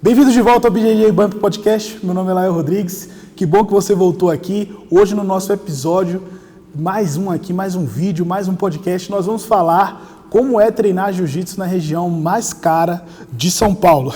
Bem-vindos de volta ao BJJ Bump Podcast. Meu nome é Lael Rodrigues. Que bom que você voltou aqui. Hoje no nosso episódio, mais um vídeo, mais um podcast. Nós vamos falar como é treinar jiu-jitsu na região mais cara de São Paulo.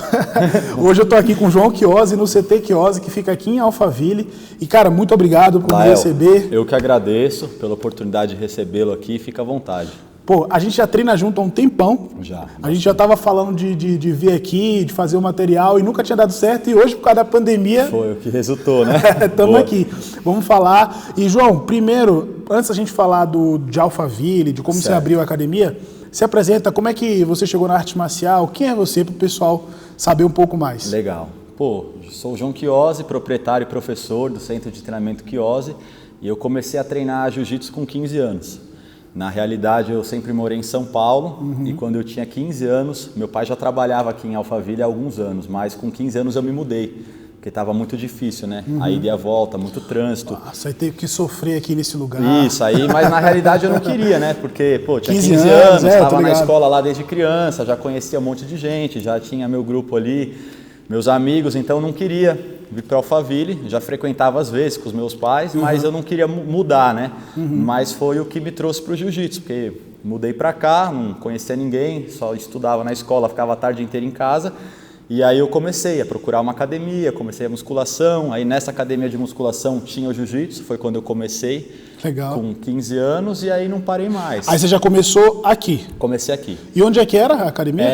Hoje eu tô aqui com o João Chiosi, no CT Chiosi, que fica aqui em Alphaville. E, cara, muito obrigado por me receber. Eu que agradeço pela oportunidade de recebê-lo aqui. Fica à vontade. Pô, a gente já treina junto há um tempão. Já. A gente já estava falando de vir aqui, de fazer o material e nunca tinha dado certo. E hoje, por causa da pandemia... Foi o que resultou, né? Estamos aqui. Vamos falar. E, João, primeiro, antes da gente falar de Alphaville, de como você abriu a academia, se apresenta, como é que você chegou na arte marcial? Quem é você, para o pessoal saber um pouco mais? Legal. Pô, sou o João Chiosi, proprietário e professor do Centro de Treinamento Chiosi. E eu comecei a treinar jiu-jitsu com 15 anos. Na realidade, eu sempre morei em São Paulo e quando eu tinha 15 anos, meu pai já trabalhava aqui em Alphaville há alguns anos, mas com 15 anos eu me mudei, porque estava muito difícil, né? A ida e a volta, muito trânsito. Nossa, aí teve que sofrer aqui nesse lugar. Isso, aí, mas na realidade eu não queria, né? Porque, pô, tinha 15 anos, estava na escola lá desde criança, já conhecia um monte de gente, já tinha meu grupo ali, meus amigos, então eu não queria vir para Alphaville, já frequentava às vezes com os meus pais, mas eu não queria mudar, né? Mas foi o que me trouxe para o jiu-jitsu, porque mudei para cá, não conhecia ninguém, só estudava na escola, ficava a tarde inteira em casa. E aí eu comecei a procurar uma academia, comecei a musculação, aí nessa academia de musculação tinha o jiu-jitsu, foi quando eu comecei. Legal. Com 15 anos e aí não parei mais. Aí você já começou aqui? Comecei aqui. E onde é que era a academia?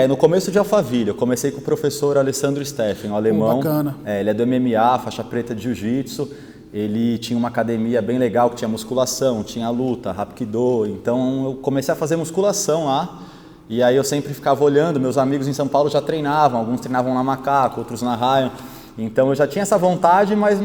No começo de Alphaville, eu comecei com o professor Alessandro Steffen, um alemão. Bacana. Ele é do MMA, faixa preta de jiu-jitsu. Ele tinha uma academia bem legal, que tinha musculação, tinha luta, hapkido. Então eu comecei a fazer musculação lá. E aí eu sempre ficava olhando, meus amigos em São Paulo já treinavam, alguns treinavam na Macaco, outros na Ryan. Então eu já tinha essa vontade, mas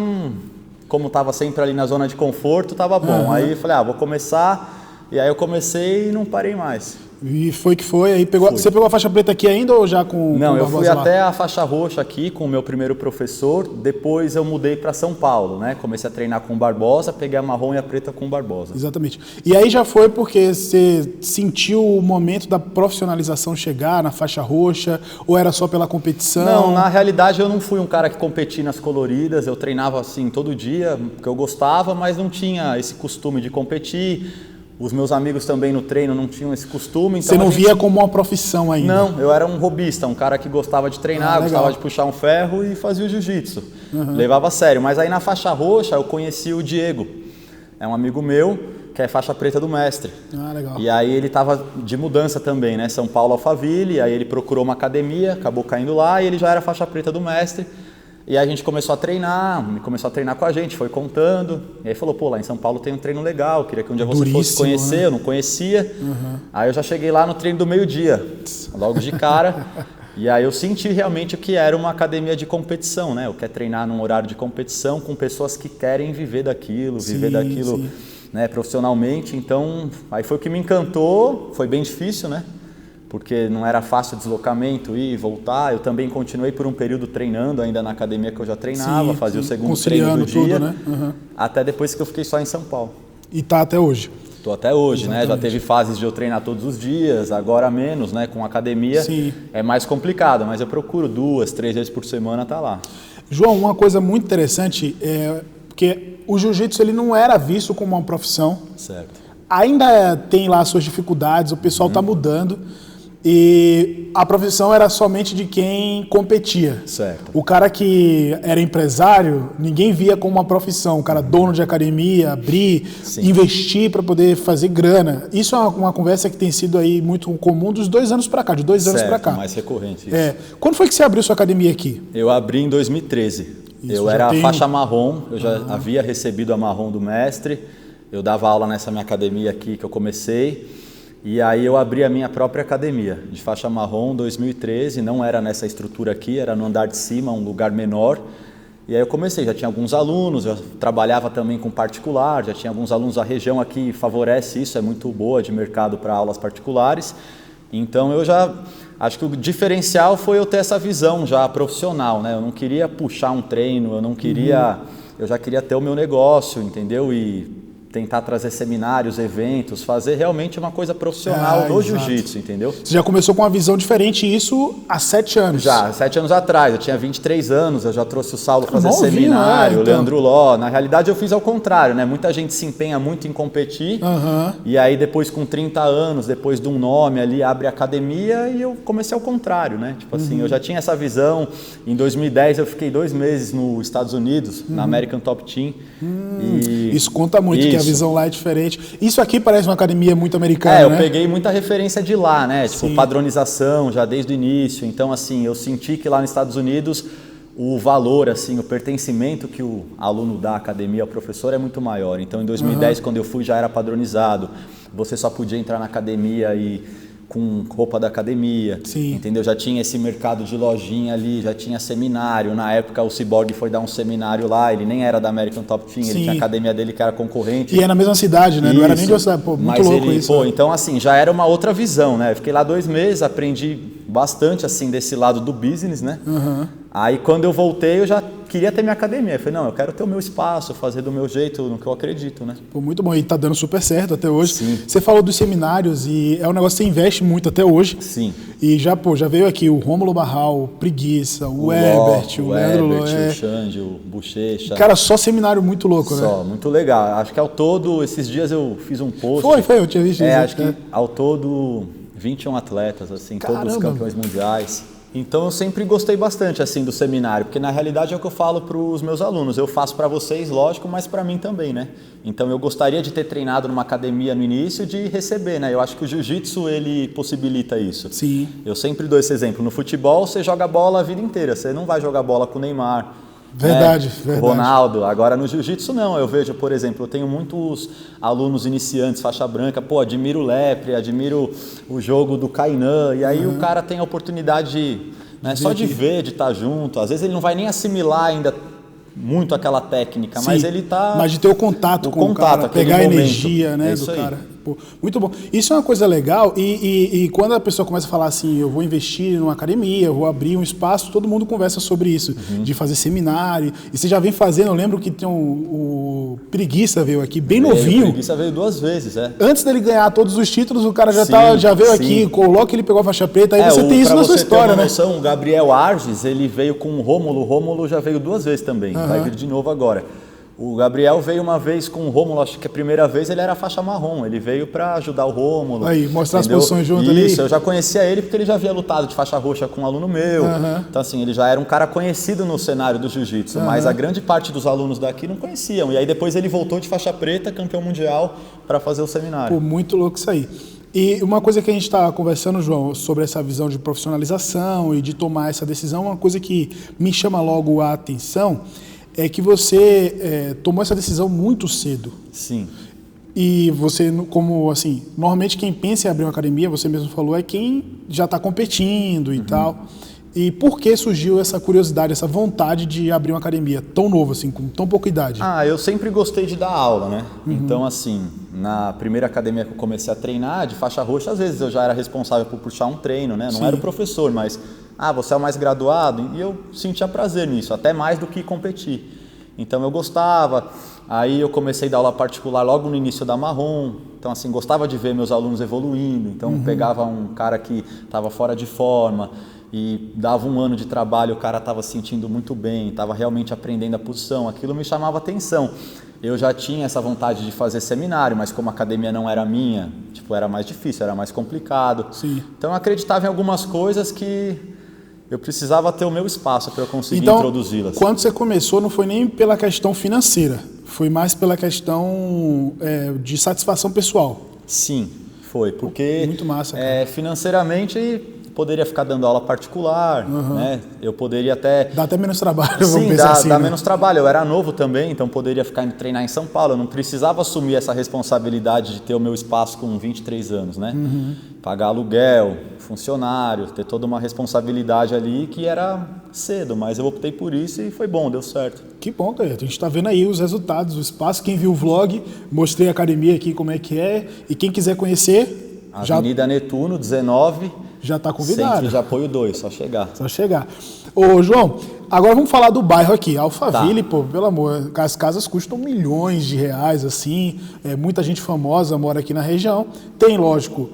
como estava sempre ali na zona de conforto, estava bom. Aí eu falei, vou começar. E aí eu comecei e não parei mais. E foi que foi, aí você pegou a faixa preta aqui ainda ou já com Não, eu fui lá? até a faixa roxa aqui com o meu primeiro professor, depois eu mudei para São Paulo, né? Comecei a treinar com o Barbosa, peguei a marrom e a preta com o Barbosa. Exatamente. E aí já foi porque você sentiu o momento da profissionalização chegar na faixa roxa, ou era só pela competição? Não, na realidade eu não fui um cara que competia nas coloridas, eu treinava assim todo dia, porque eu gostava, mas não tinha esse costume de competir. Os meus amigos também no treino não tinham esse costume. Então você não via como uma profissão ainda? Não, eu era um hobbyista, um cara que gostava de treinar, gostava de puxar um ferro e fazia o jiu-jitsu. Levava a sério. Mas aí na faixa roxa eu conheci o Diego. É um amigo meu que é faixa preta do mestre. Legal. E aí ele estava de mudança também, né? São Paulo, Alphaville. Aí ele procurou uma academia, acabou caindo lá e ele já era faixa preta do mestre. E aí a gente começou a treinar com a gente, foi contando. E aí falou, lá em São Paulo tem um treino legal, queria que um dia você fosse conhecer, né? Eu não conhecia. Aí eu já cheguei lá no treino do meio-dia, logo de cara. E aí eu senti realmente o que era uma academia de competição, né? Eu quero treinar num horário de competição com pessoas que querem viver daquilo, né, profissionalmente. Então, aí foi o que me encantou, foi bem difícil, né? Porque não era fácil o deslocamento, ir e voltar. Eu também continuei por um período treinando ainda na academia que eu já treinava, fazia o segundo treino do dia, né? Até depois que eu fiquei só em São Paulo. E tá até hoje? Tô até hoje, né? Já teve fases de eu treinar todos os dias, agora menos, né? Com academia é mais complicado, mas eu procuro 2, 3 vezes por semana tá lá. João, uma coisa muito interessante é que o jiu-jitsu ele não era visto como uma profissão. Certo. Ainda tem lá suas dificuldades, o pessoal tá mudando. E a profissão era somente de quem competia. Certo. O cara que era empresário, ninguém via como uma profissão. O cara dono de academia, abrir, investir para poder fazer grana. Isso é uma conversa que tem sido aí muito comum dos 2 anos para cá, de 2 anos para cá. Mais recorrente isso. Quando foi que você abriu sua academia aqui? Eu abri em 2013. Eu era faixa marrom, eu já havia recebido a marrom do mestre. Eu dava aula nessa minha academia aqui que eu comecei. E aí eu abri a minha própria academia, de faixa marrom, 2013, não era nessa estrutura aqui, era no andar de cima, um lugar menor. E aí eu comecei, já tinha alguns alunos, eu trabalhava também com particular, já tinha alguns alunos, a região aqui favorece isso, é muito boa de mercado para aulas particulares. Então eu já, acho que o diferencial foi eu ter essa visão já profissional, né? Eu não queria puxar um treino, eu não queria, eu já queria ter o meu negócio, entendeu? E tentar trazer seminários, eventos, fazer realmente uma coisa profissional no jiu-jitsu, entendeu? Você já começou com uma visão diferente, isso há 7 anos. Já, 7 anos atrás, eu tinha 23 anos, eu já trouxe o Saulo fazer novinho, seminário, o então. Leandro Ló. Na realidade eu fiz ao contrário, né? Muita gente se empenha muito em competir, e aí depois com 30 anos, depois de um nome ali, abre academia e eu comecei ao contrário, né? Tipo assim, eu já tinha essa visão. Em 2010 eu fiquei 2 meses nos Estados Unidos, na American Top Team. E isso conta muito, que a visão lá é diferente. Isso aqui parece uma academia muito americana, eu né? peguei muita referência de lá, né? Tipo, Sim. padronização já desde o início. Então, assim, eu senti que lá nos Estados Unidos o valor, assim, o pertencimento que o aluno dá à academia ao professor é muito maior. Então, em 2010, quando eu fui, já era padronizado. Você só podia entrar na academia e com roupa da academia, Sim. entendeu? Já tinha esse mercado de lojinha ali, já tinha seminário. Na época o Cyborg foi dar um seminário lá, ele nem era da American Top Team, ele tinha a academia dele que era concorrente. E é na mesma cidade, né? Não era nem de outra cidade. Pô, muito mas louco ele, isso. Então assim, já era uma outra visão, né? Eu fiquei lá 2 meses, aprendi bastante assim desse lado do business, né? Aí quando eu voltei, eu já queria ter minha academia. Eu falei, não, eu quero ter o meu espaço, fazer do meu jeito, no que eu acredito, né? Pô, muito bom. E tá dando super certo até hoje. Sim. Você falou dos seminários e é um negócio que você investe muito até hoje. Sim. E já veio aqui o Rômulo Barral, o Preguiça, o Herbert, o Leandro Ló. O Xande, o Bochecha. Cara, só seminário muito louco, né? Só, muito legal. Acho que ao todo, esses dias eu fiz um post. Foi, eu tinha visto isso. Acho que ao todo 21 atletas, assim, Caramba. todos campeões mundiais. Então eu sempre gostei bastante assim do seminário, porque na realidade é o que eu falo para os meus alunos. Eu faço para vocês, lógico, mas para mim também, né? Então eu gostaria de ter treinado numa academia no início, de receber, né? Eu acho que o jiu-jitsu ele possibilita isso. Sim. Eu sempre dou esse exemplo. No futebol você joga bola a vida inteira, você não vai jogar bola com o Neymar. Verdade, né? verdade. Ronaldo. Agora no jiu-jitsu não, eu vejo, por exemplo, eu tenho muitos alunos iniciantes, faixa branca, admiro o Lepre, admiro o jogo do Kainan, e aí o cara tem a oportunidade de, né, só de ver, de estar junto, às vezes ele não vai nem assimilar ainda muito aquela técnica, Sim, mas ele tá... Mas de ter o contato com o cara, pegar a energia, né, do cara. Pô, muito bom. Isso é uma coisa legal e quando a pessoa começa a falar assim, eu vou investir numa academia, eu vou abrir um espaço, todo mundo conversa sobre isso, de fazer seminário. E você já vem fazendo, eu lembro que tem o Preguiça veio aqui, bem novinho. O Preguiça veio 2 vezes, Antes dele ganhar todos os títulos, o cara já veio aqui, logo que ele pegou a faixa preta, aí você tem isso na sua história, né? Noção, o Gabriel Arges, ele veio com o Rômulo já veio 2 vezes também, vai vir de novo agora. O Gabriel veio uma vez com o Rômulo, acho que a primeira vez ele era faixa marrom, ele veio para ajudar o Rômulo. Aí, mostrar entendeu? As posições junto ali. Isso, eu já conhecia ele porque ele já havia lutado de faixa roxa com um aluno meu. Então assim, ele já era um cara conhecido no cenário do jiu-jitsu, mas a grande parte dos alunos daqui não conheciam. E aí depois ele voltou de faixa preta, campeão mundial, para fazer o seminário. Pô, muito louco isso aí. E uma coisa que a gente está conversando, João, sobre essa visão de profissionalização e de tomar essa decisão, uma coisa que me chama logo a atenção é que você tomou essa decisão muito cedo. Sim. E você, como assim, normalmente quem pensa em abrir uma academia, você mesmo falou, é quem já está competindo e tal. E por que surgiu essa curiosidade, essa vontade de abrir uma academia tão novo, assim, com tão pouca idade? Eu sempre gostei de dar aula, né? Então, assim, na primeira academia que eu comecei a treinar, de faixa roxa, às vezes eu já era responsável por puxar um treino, né? Não era o professor, mas, você é o mais graduado, e eu sentia prazer nisso, até mais do que competir. Então eu gostava, aí eu comecei a dar aula particular logo no início da marrom, então assim, gostava de ver meus alunos evoluindo, então pegava um cara que estava fora de forma, e dava 1 ano de trabalho, o cara estava se sentindo muito bem, estava realmente aprendendo a posição, aquilo me chamava atenção. Eu já tinha essa vontade de fazer seminário, mas como a academia não era minha, era mais difícil, era mais complicado. Sim. Então eu acreditava em algumas coisas que eu precisava ter o meu espaço para eu conseguir introduzi-las. Quando você começou, não foi nem pela questão financeira, foi mais pela questão de satisfação pessoal. Sim, foi, porque muito massa, financeiramente poderia ficar dando aula particular, né? Eu poderia até... Dá até menos trabalho, Sim, vamos pensar assim, dá né? menos trabalho. Eu era novo também, então poderia ficar indo treinar em São Paulo. Eu não precisava assumir essa responsabilidade de ter o meu espaço com 23 anos, né? Pagar aluguel, funcionário, ter toda uma responsabilidade ali que era cedo, mas eu optei por isso e foi bom, deu certo. Que bom, cara. A gente está vendo aí os resultados, o espaço. Quem viu o vlog, mostrei a academia aqui como é que é. E quem quiser conhecer... Avenida Netuno, 19... Já está convidado. Centro de Apoio 2, só chegar. Só chegar. Ô, João, Agora vamos falar do bairro aqui, Alphaville, pô, pelo amor, as casas custam milhões de reais, assim, muita gente famosa mora aqui na região. Tem, lógico,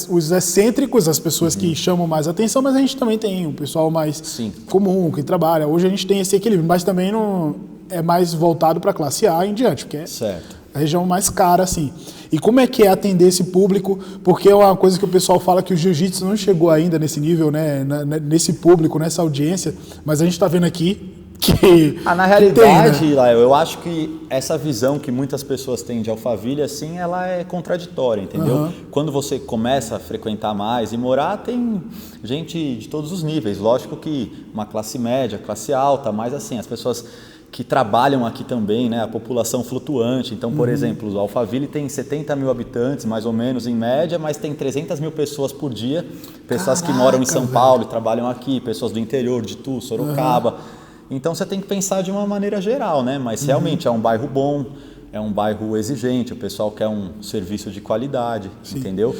os excêntricos, as pessoas que chamam mais atenção, mas a gente também tem o pessoal mais comum, que trabalha. Hoje a gente tem esse equilíbrio, mas também não é mais voltado para a classe A em diante, porque é a região mais cara, assim. E como é que é atender esse público? Porque é uma coisa que o pessoal fala que o jiu-jitsu não chegou ainda nesse nível, né? Nesse público, nessa audiência, mas a gente está vendo aqui que... na realidade, tem, né? Eu acho que essa visão que muitas pessoas têm de Alphaville, assim, ela é contraditória, entendeu? Quando você começa a frequentar mais e morar, tem gente de todos os níveis. Lógico que uma classe média, classe alta, mas assim, as pessoas que trabalham aqui também, né? A população flutuante. Então, por exemplo, o Alphaville tem 70 mil habitantes, mais ou menos, em média, mas tem 300 mil pessoas por dia, pessoas que moram em São Paulo e trabalham aqui, pessoas do interior, de Itu, Sorocaba. Então, você tem que pensar de uma maneira geral, né? Mas realmente é um bairro bom, é um bairro exigente, o pessoal quer um serviço de qualidade, entendeu?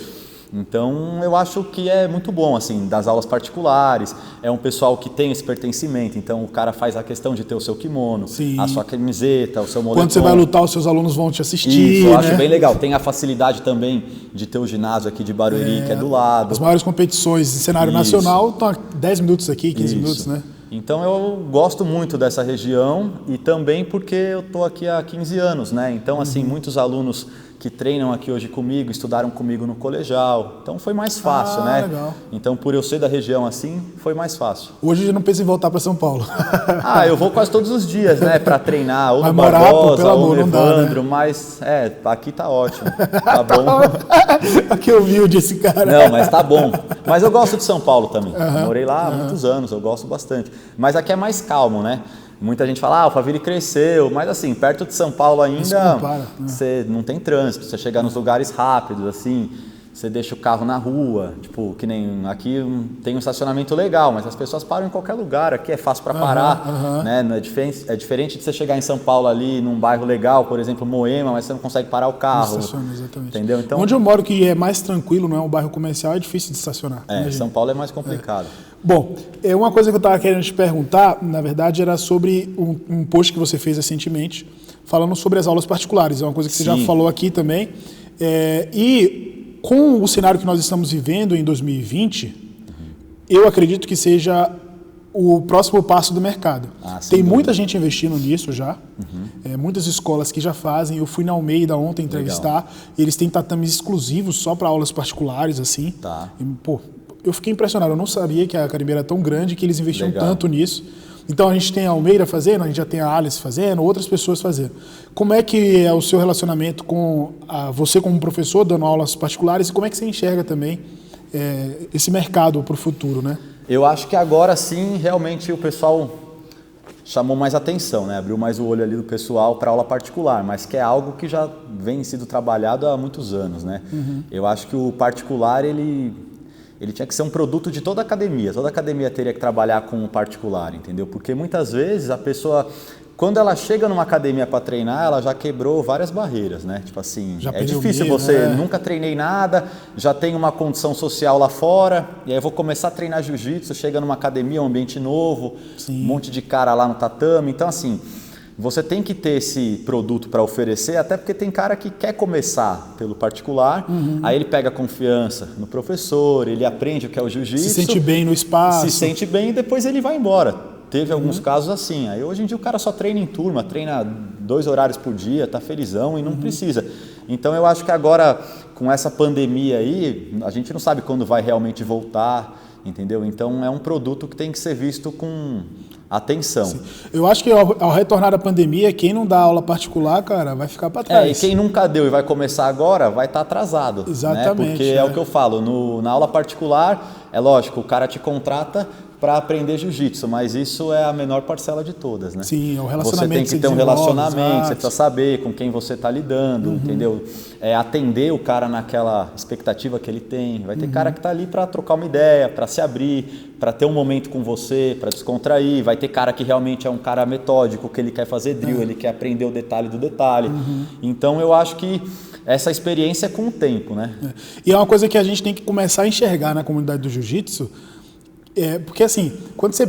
Então, eu acho que é muito bom, assim, das aulas particulares, é um pessoal que tem esse pertencimento, então o cara faz a questão de ter o seu kimono, a sua camiseta, o seu moletom. Quando você vai lutar, os seus alunos vão te assistir, Isso, eu acho bem legal. Tem a facilidade também de ter o ginásio aqui de Barueri, que é do lado. As maiores competições em cenário nacional estão a 10 minutos aqui, 15 minutos, né? Então eu gosto muito dessa região e também porque eu estou aqui há 15 anos, né? Então, assim, muitos alunos que treinam aqui hoje comigo, estudaram comigo no colegial, então foi mais fácil, né? Legal. Então, por eu ser da região assim, foi mais fácil. Hoje eu não penso em voltar para São Paulo. Eu vou quase todos os dias, né? Para treinar, ou no Barbosa, ou no Evandro, mas aqui tá ótimo, tá bom. Que humilde esse cara. Não, mas tá bom. Mas eu gosto de São Paulo também, morei lá há muitos anos, eu gosto bastante. Mas aqui é mais calmo, né? Muita gente fala, Alphaville cresceu, mas assim, perto de São Paulo ainda, você não tem trânsito, você chega nos lugares rápidos, assim, você deixa o carro na rua, tipo, que nem aqui tem um estacionamento legal, mas as pessoas param em qualquer lugar, aqui é fácil para parar, né? Não é diferente de você chegar em São Paulo ali, num bairro legal, por exemplo, Moema, mas você não consegue parar o carro. Exatamente. Entendeu? Então, onde eu moro, que é mais tranquilo, não é um bairro comercial, é difícil de estacionar. São Paulo é mais complicado. Bom, uma coisa que eu estava querendo te perguntar, na verdade, era sobre um post que você fez recentemente, falando sobre as aulas particulares. É uma coisa que você já falou aqui também. E com o cenário que nós estamos vivendo em 2020, eu acredito que seja o próximo passo do mercado. Tem muita gente investindo nisso já, muitas escolas que já fazem. Eu fui na Almeida ontem entrevistar, eles têm tatames exclusivos só para aulas particulares, assim. E, eu fiquei impressionado, eu não sabia que a Academia era tão grande, que eles investiam tanto nisso. Então a gente tem a Almeida fazendo, a gente já tem a Alice fazendo, outras pessoas fazendo. Como é que é o seu relacionamento com você como professor, dando aulas particulares, e como é que você enxerga também esse mercado para o futuro, né? Eu acho que agora sim, realmente o pessoal chamou mais atenção, né? Abriu mais o olho ali do pessoal para aula particular, mas que é algo que já vem sido trabalhado há muitos anos, né? Eu acho que o particular, ele tinha que ser um produto de toda a academia teria que trabalhar com o particular, entendeu? Porque muitas vezes a pessoa, quando ela chega numa academia para treinar, ela já quebrou várias barreiras, né? Tipo assim, é difícil você, nunca treinei nada, já tenho uma condição social lá fora, e aí eu vou começar a treinar jiu-jitsu, chega numa academia, um ambiente novo, um monte de cara lá no tatame, então assim, você tem que ter esse produto para oferecer, até porque tem cara que quer começar pelo particular, aí ele pega confiança no professor, ele aprende o que é o jiu-jitsu. Se sente bem no espaço. Se sente bem e depois ele vai embora. Teve alguns casos assim. Aí hoje em dia o cara só treina em turma, treina 2 horários por dia, tá felizão e não precisa. Então eu acho que agora, com essa pandemia aí, a gente não sabe quando vai realmente voltar, entendeu? Então é um produto que tem que ser visto com atenção. Sim. Eu acho que ao retornar da pandemia, quem não dá aula particular, cara, vai ficar para trás. E quem nunca deu e vai começar agora, vai estar atrasado. Exatamente. Né? Porque é o que eu falo, na aula particular, é lógico, o cara te contrata para aprender jiu-jitsu, mas isso é a menor parcela de todas, né? Sim, é o relacionamento. Você tem que ter um relacionamento, você precisa saber com quem você está lidando, entendeu? Atender o cara naquela expectativa que ele tem. Vai ter cara que está ali para trocar uma ideia, para se abrir, para ter um momento com você, para descontrair. Vai ter cara que realmente é um cara metódico, que ele quer fazer drill, ele quer aprender o detalhe do detalhe. Então eu acho que essa experiência é com o tempo, né? E é uma coisa que a gente tem que começar a enxergar na comunidade do jiu-jitsu, porque assim, quando você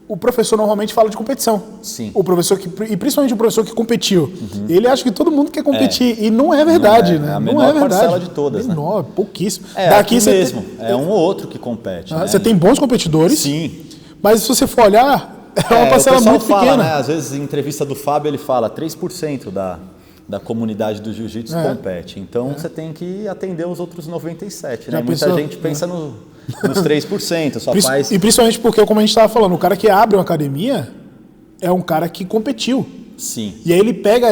o professor normalmente fala de competição. Sim. O professor e principalmente o professor que competiu. Ele acha que todo mundo quer competir. E não é verdade, né? É a não menor é verdade. parcela de todas, menor, né? pouquíssimo. Daqui mesmo. É um ou outro que compete. Né? Você tem bons competidores. Sim. Mas se você for olhar, é uma parcela muito fala, pequena. Né? Às vezes, em entrevista do Fábio, ele fala 3% da comunidade do jiu-jitsu compete. Então, você tem que atender os outros 97%. Né? Muita gente pensa nos 3%. Só faz... E principalmente porque, como a gente estava falando, o cara que abre uma academia é um cara que competiu. Sim. E aí ele pega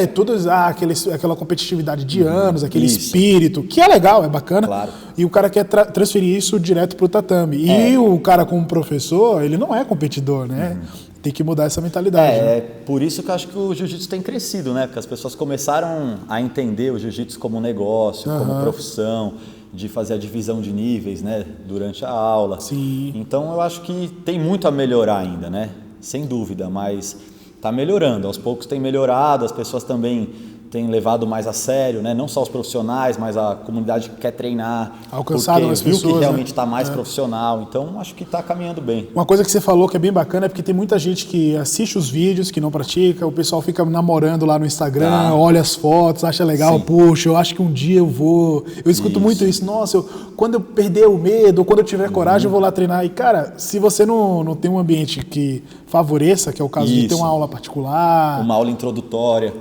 aquela competitividade de anos, aquele espírito, que é legal, é bacana. Claro. E o cara quer transferir isso direto para o tatame. E o cara como professor, ele não é competidor, né? Tem que mudar essa mentalidade. É por isso que eu acho que o jiu-jitsu tem crescido, né? Porque as pessoas começaram a entender o jiu-jitsu como negócio, como profissão, de fazer a divisão de níveis, né? Durante a aula. Sim. Então eu acho que tem muito a melhorar ainda, né? Sem dúvida, mas está melhorando. Aos poucos tem melhorado, as pessoas também têm levado mais a sério, né? Não só os profissionais, mas a comunidade que quer treinar. Alcançado as pessoas, viu que realmente está mais profissional. Então, acho que está caminhando bem. Uma coisa que você falou que é bem bacana é porque tem muita gente que assiste os vídeos, que não pratica, o pessoal fica namorando lá no Instagram, olha as fotos, acha legal, puxa, eu acho que um dia eu vou... Eu escuto muito isso, nossa, quando eu perder o medo, quando eu tiver coragem, eu vou lá treinar. E, cara, se você não tem um ambiente que favoreça, que é o caso de ter uma aula particular... Uma aula introdutória...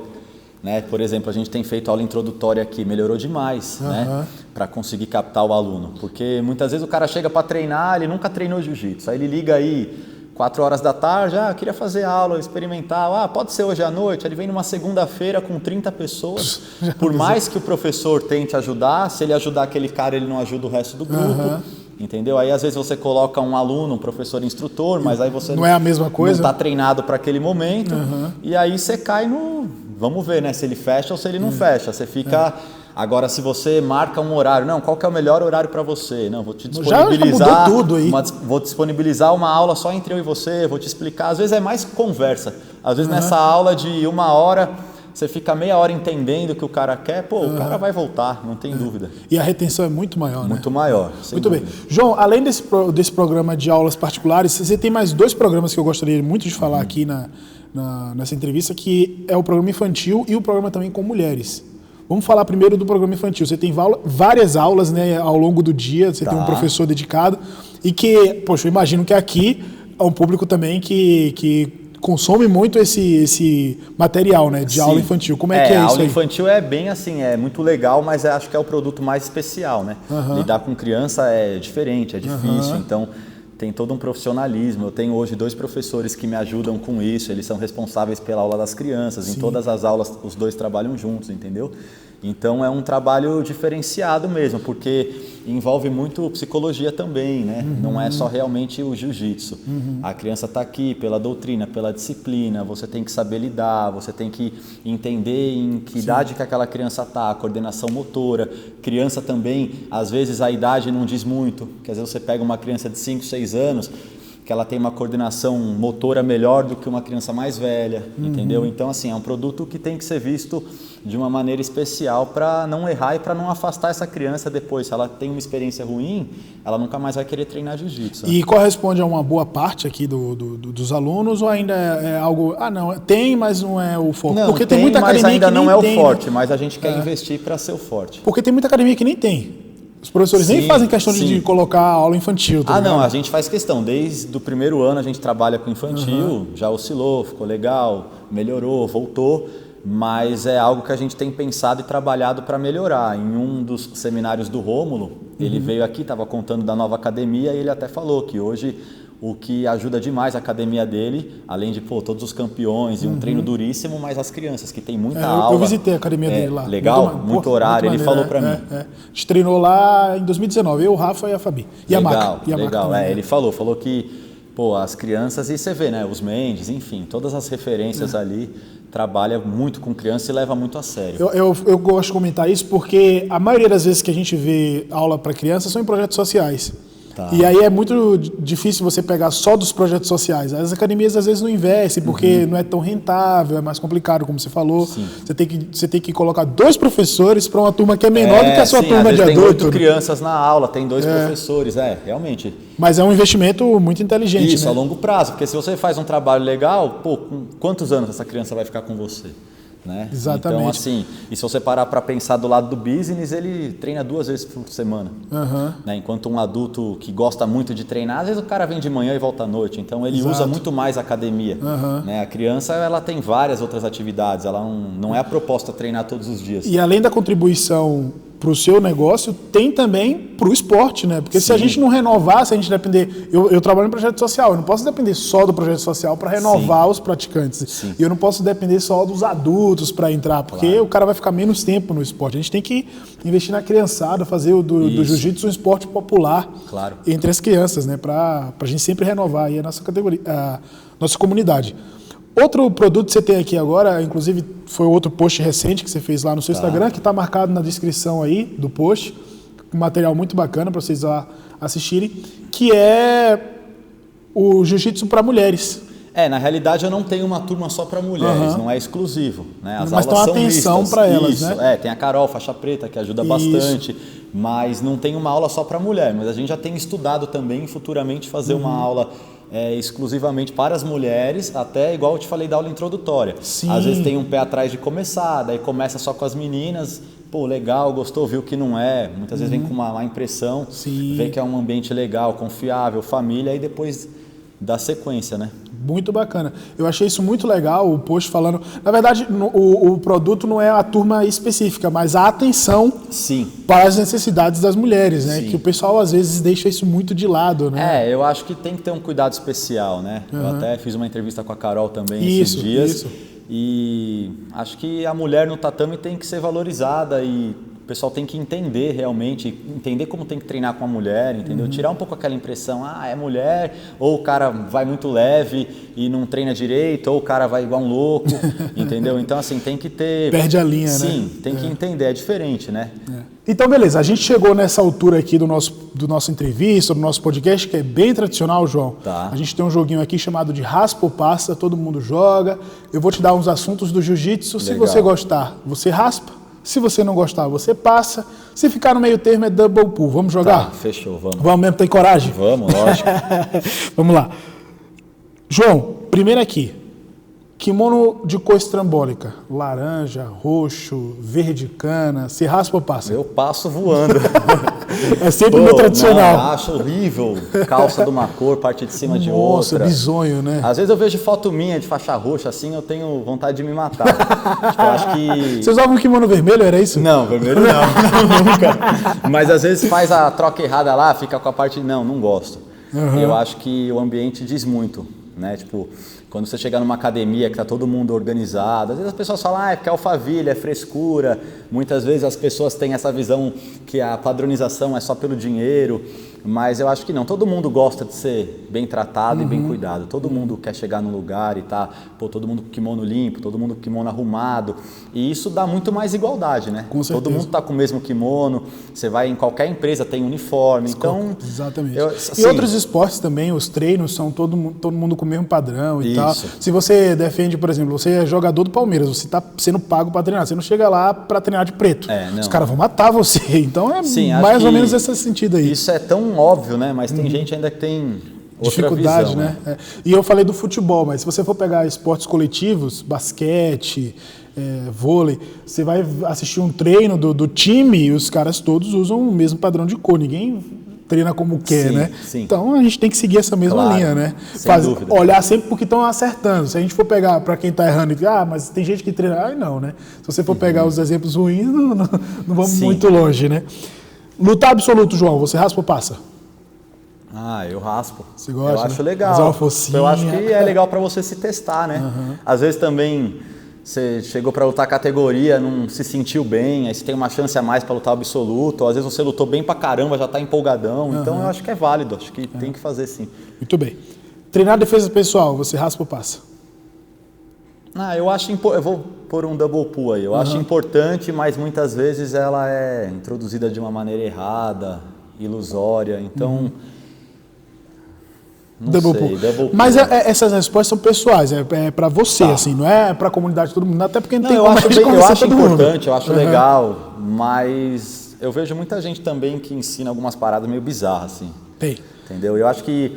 Né? Por exemplo, a gente tem feito aula introdutória aqui, melhorou demais, né? Para conseguir captar o aluno. Porque muitas vezes o cara chega para treinar, ele nunca treinou jiu-jitsu. Aí ele liga aí 4 horas da tarde, queria fazer aula experimental, pode ser hoje à noite. Aí ele vem numa segunda-feira com 30 pessoas. Por mais que o professor tente ajudar, se ele ajudar aquele cara, ele não ajuda o resto do grupo. Entendeu? Aí às vezes você coloca um aluno, um professor instrutor, mas aí você não é a mesma coisa. Não está treinado para aquele momento. E aí você cai no... Vamos ver, né? Se ele fecha ou se ele não fecha. Você fica... Agora, se você marca um horário, não, qual que é o melhor horário para você? Não, vou te disponibilizar... Já mudou tudo aí. Vou disponibilizar uma aula só entre eu e você, vou te explicar. Às vezes é mais conversa. Às vezes nessa aula de 1 hora, você fica meia hora entendendo o que o cara quer, o cara vai voltar, não tem dúvida. E a retenção é muito maior, muito maior. Muito bem. João, além desse programa de aulas particulares, você tem mais 2 programas que eu gostaria muito de falar aqui nessa entrevista, que é o programa infantil e o programa também com mulheres. Vamos falar primeiro do programa infantil. Você tem várias aulas, né, ao longo do dia, você tem um professor dedicado e que, poxa, eu imagino que aqui é um público também que consome muito esse material, né, de aula infantil. Como é que é isso aí? A aula infantil é bem assim, é muito legal, mas acho que é o produto mais especial, né? Lidar com criança é diferente, é difícil, então... Tem todo um profissionalismo. Eu tenho hoje 2 professores que me ajudam com isso. Eles são responsáveis pela aula das crianças. Em todas as aulas, os 2 trabalham juntos, entendeu? Então, é um trabalho diferenciado mesmo, porque envolve muito psicologia também, né? Não é só realmente o jiu-jitsu. A criança está aqui pela doutrina, pela disciplina. Você tem que saber lidar, você tem que entender em que idade que aquela criança está, a coordenação motora. Criança também, às vezes a idade não diz muito, porque às vezes você pega uma criança de 5, 6 anos, que ela tem uma coordenação motora melhor do que uma criança mais velha, entendeu? Então, assim, é um produto que tem que ser visto de uma maneira especial para não errar e para não afastar essa criança depois. Se ela tem uma experiência ruim, ela nunca mais vai querer treinar jiu-jitsu. E corresponde a uma boa parte aqui dos alunos ou ainda é algo... não, tem, mas não é o foco? Não, porque tem muita mas academia ainda que não nem é o tem, forte, né? mas a gente quer investir para ser o forte. Porque tem muita academia que nem tem. Os professores nem fazem questão de colocar aula infantil. Não, a gente faz questão. Desde o primeiro ano a gente trabalha com infantil, já oscilou, ficou legal, melhorou, voltou, mas é algo que a gente tem pensado e trabalhado para melhorar. Em um dos seminários do Rômulo, ele veio aqui, estava contando da nova academia e ele até falou que hoje o que ajuda demais a academia dele, além de todos os campeões e um treino duríssimo, mas as crianças, que tem muita aula. Eu visitei a academia dele lá. Legal, muito horário, ele falou para mim. A gente treinou lá em 2019, eu, o Rafa e a Fabi. E a Maca. Legal. Ele falou que as crianças, e você vê, né, os Mendes, enfim, todas as referências ali, trabalha muito com criança e leva muito a sério. Eu gosto de comentar isso porque a maioria das vezes que a gente vê aula para criança são em projetos sociais. Tá. E aí é muito difícil você pegar só dos projetos sociais. As academias às vezes não investem porque não é tão rentável, é mais complicado, como você falou. Sim. Você tem que colocar 2 professores para uma turma que é menor do que a sua turma às de vezes adulto. tem 8 crianças na aula, tem 2 professores, realmente. Mas é um investimento muito inteligente, Isso, né? a longo prazo, porque se você faz um trabalho legal, pô, com quantos anos essa criança vai ficar com você? Né? Exatamente. Então, assim, e se você parar para pensar do lado do business, ele treina 2 vezes por semana. Né? Enquanto um adulto que gosta muito de treinar, às vezes o cara vem de manhã e volta à noite, então ele usa muito mais a academia. Né? A criança, ela tem várias outras atividades, ela não é a proposta treinar todos os dias. E além da contribuição para o seu negócio, tem também para o esporte, né? Porque se a gente não renovar, se a gente depender... Eu trabalho em projeto social, eu não posso depender só do projeto social para renovar os praticantes. E eu não posso depender só dos adultos para entrar, porque o cara vai ficar menos tempo no esporte. A gente tem que investir na criançada, fazer do jiu-jitsu um esporte popular entre as crianças, né? Para a gente sempre renovar aí a nossa categoria, a nossa comunidade. Outro produto que você tem aqui agora, inclusive foi outro post recente que você fez lá no seu Instagram, que está marcado na descrição aí do post, um material muito bacana para vocês lá assistirem, que é o jiu-jitsu para mulheres. Na realidade eu não tenho uma turma só para mulheres, não é exclusivo. Né? As mas aulas tem uma atenção para elas, né? Tem a Carol, faixa preta, que ajuda bastante, mas não tem uma aula só para mulher. Mas a gente já tem estudado também futuramente fazer uma aula exclusivamente para as mulheres, até igual eu te falei da aula introdutória. Às vezes tem um pé atrás de começar, daí começa só com as meninas, pô, legal, gostou, viu que não é, muitas vezes vem com uma má impressão, vê que é um ambiente legal, confiável, família, e depois dá sequência, né? Muito bacana. Eu achei isso muito legal, o post falando... Na verdade, o produto não é a turma específica, mas a atenção para as necessidades das mulheres, né? Que o pessoal, às vezes, deixa isso muito de lado, né? Eu acho que tem que ter um cuidado especial, né? Eu até fiz uma entrevista com a Carol também esses dias. E acho que a mulher no tatame tem que ser valorizada e o pessoal tem que entender realmente, entender como tem que treinar com a mulher, entendeu? Tirar um pouco aquela impressão, é mulher, ou o cara vai muito leve e não treina direito, ou o cara vai igual um louco, entendeu? Então, assim, tem que ter... Perde a linha, né? Sim, tem que entender, é diferente, né? Então, beleza, a gente chegou nessa altura aqui do nosso entrevista, do nosso podcast, que é bem tradicional, João. A gente tem um joguinho aqui chamado de Raspa ou Passa, todo mundo joga. Eu vou te dar uns assuntos do jiu-jitsu, se você gostar, você raspa. Se você não gostar, você passa. Se ficar no meio termo, é double pull. Vamos jogar? Fechou, vamos. Vamos mesmo, tem coragem? Vamos, lógico. Vamos lá. João, primeiro aqui. Kimono de cor estrambólica. Laranja, roxo, verde cana. Se raspa ou passa? Eu passo voando. É sempre o meu tradicional. Não, acho horrível. Calça de uma cor, parte de cima de outra. Nossa, bizonho, né? Às vezes eu vejo foto minha de faixa roxa assim, eu tenho vontade de me matar. Tipo, eu acho que... Você usava um kimono vermelho, era isso? Não, vermelho não. Nunca. Mas às vezes faz a troca errada lá, fica com a parte... Não gosto. Eu acho que o ambiente diz muito, né? Tipo... Quando você chega numa academia que está todo mundo organizado, às vezes as pessoas falam, é porque é alphaville, é frescura. Muitas vezes as pessoas têm essa visão que a padronização é só pelo dinheiro, mas eu acho que não. Todo mundo gosta de ser bem tratado e bem cuidado. Todo mundo quer chegar no lugar e todo mundo com kimono limpo, todo mundo com kimono arrumado. E isso dá muito mais igualdade, né? Com certeza. Todo mundo está com o mesmo kimono, você vai em qualquer empresa, tem uniforme. Então, exatamente. Assim, e outros esportes também, os treinos são todo mundo com o mesmo padrão e tal. Se você defende, por exemplo, você é jogador do Palmeiras, você está sendo pago para treinar, você não chega lá para treinar de preto. Os caras vão matar você. Então é mais ou menos esse sentido aí. Isso é tão óbvio, né? Mas tem gente ainda que tem dificuldade, visão, né? E eu falei do futebol, mas se você for pegar esportes coletivos, basquete, vôlei, você vai assistir um treino do time e os caras todos usam o mesmo padrão de cor. Ninguém treina como quer, né? Então a gente tem que seguir essa mesma linha, né? Olhar sempre porque estão acertando. Se a gente for pegar para quem está errando, mas tem gente que treina, não, né? Se você for pegar os exemplos ruins, não vamos muito longe, né? Lutar absoluto, João, você raspa ou passa? Eu raspo. Você gosta? Eu acho legal. Eu acho que é legal para você se testar, né? Às vezes também você chegou para lutar categoria, não se sentiu bem, aí você tem uma chance a mais para lutar absoluto, ou às vezes você lutou bem pra caramba, já está empolgadão. Então eu acho que é válido, acho que tem que fazer sim. Muito bem. Treinar defesa pessoal, você raspa ou passa? Eu acho eu vou pôr um double pull aí. Eu acho importante, mas muitas vezes ela é introduzida de uma maneira errada, ilusória. Então, Double pull. Mas essas respostas são pessoais, é para você, assim, não é para a comunidade de todo mundo. Até porque não tem como eu acho importante, eu acho legal, mas eu vejo muita gente também que ensina algumas paradas meio bizarras, assim. Tem. Entendeu? Eu acho que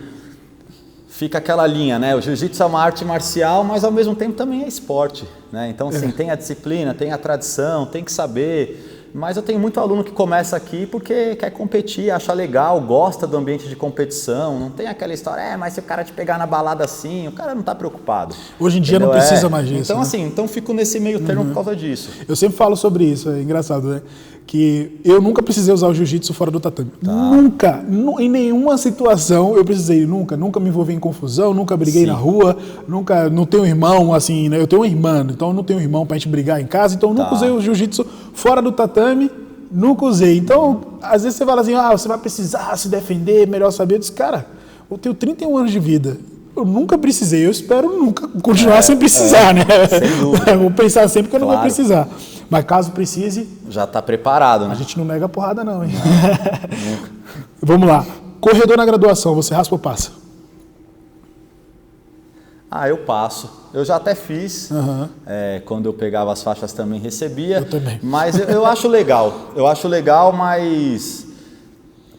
fica aquela linha, né? O jiu-jitsu é uma arte marcial, mas ao mesmo tempo também é esporte, né? Então, assim, tem a disciplina, tem a tradição, tem que saber. Mas eu tenho muito aluno que começa aqui porque quer competir, acha legal, gosta do ambiente de competição. Não tem aquela história, mas se o cara te pegar na balada assim, o cara não está preocupado. Hoje em dia não precisa mais disso. Então, né? assim, então fico nesse meio termo por causa disso. Eu sempre falo sobre isso, é engraçado, né? Que eu nunca precisei usar o jiu-jitsu fora do tatame. Tá. Nunca, em nenhuma situação eu precisei, nunca me envolvi em confusão, nunca briguei na rua, nunca, não tenho irmão, assim, né? Eu tenho uma irmã, então eu não tenho irmão pra gente brigar em casa, então eu nunca usei o jiu-jitsu fora do tatame, nunca usei. Então, às vezes você fala assim, você vai precisar se defender, melhor saber. Eu disse, cara, eu tenho 31 anos de vida. Eu nunca precisei, eu espero nunca continuar sem precisar, né? Sem dúvida. Eu vou pensar sempre que eu não vou precisar. Mas caso precise... Já está preparado, né? A gente não nega porrada não, hein? Nunca. Vamos lá. Corredor na graduação, você raspa ou passa? Eu passo. Eu já até fiz. Quando eu pegava as faixas também recebia. Eu também. Mas eu acho legal. Eu acho legal, mas...